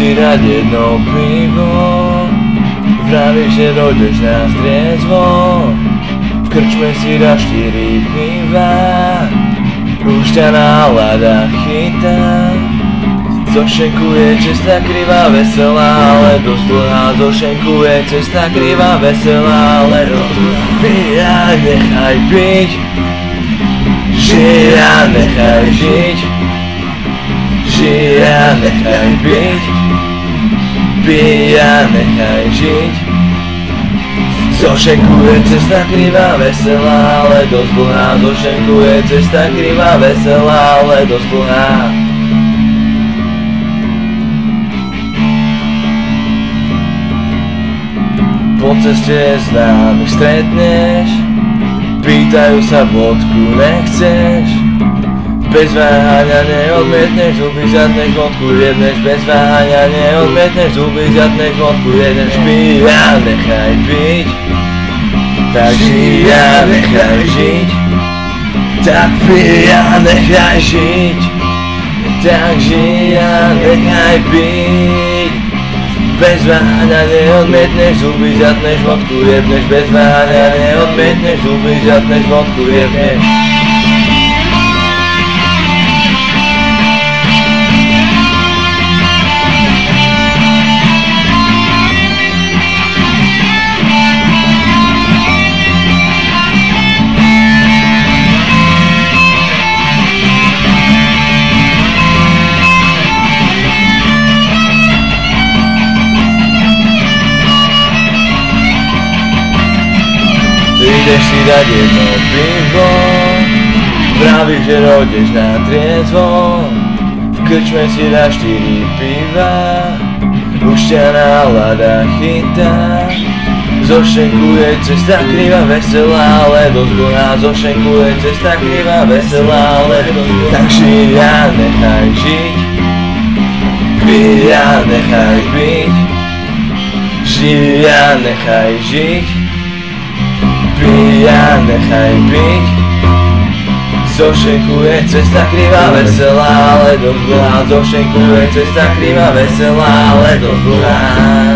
si dať jedno pivo, vravíš, že dojdeš na striezvo. V krčme si dáš 4 piva, už ťa nálada chytá. Zošenkuje cesta krivá, veselá, ale dosť dlhá. Zošenkuje cesta krivá, veselá, ale dosť dlhá. Pijaj, nechaj piť, žij a nechaj žiť. Žij a nechaj piť, pij a nechaj žiť. Zošenkuje cesta krivá, veselá, ale dosť dlhá. Zošenkuje cesta krivá, veselá, ale dosť dlhá. Po ceste známych stretneš, pýtajú sa vodku nechceš. Bez váhania neodmietneš, zuby zadneš, vodku jedneš. Bez váhania neodmietneš, zuby zadneš, vodku jedneš. Pij a nechaj piť, tak žij a nechaj žiť. Tak pij a nechaj žiť, tak žij a nechaj piť. Bez váhania neodmietneš, zuby zadneš, vodku jedneš. Bez váhania neodmietneš, zuby zadneš, vodku jedneš. Ideš si dať jedno pivo, vravíš, že dojdeš na triezvo. V krčme si dáš 4 piva, už ťa nálada chytá. Zošenkuje cesta krivá, veselá, ale dosť dlhá. Zošenkuje cesta krivá, veselá, ale dosť dlhá. Tak žij a nechaj žiť, pij a nechaj piť. Žij a nechaj žiť, pij a nechaj piť. Zošenkuje cesta krivá, veselá, ale dosť dlhá. Zošenkuje cesta krivá, veselá, ale dosť dlhá.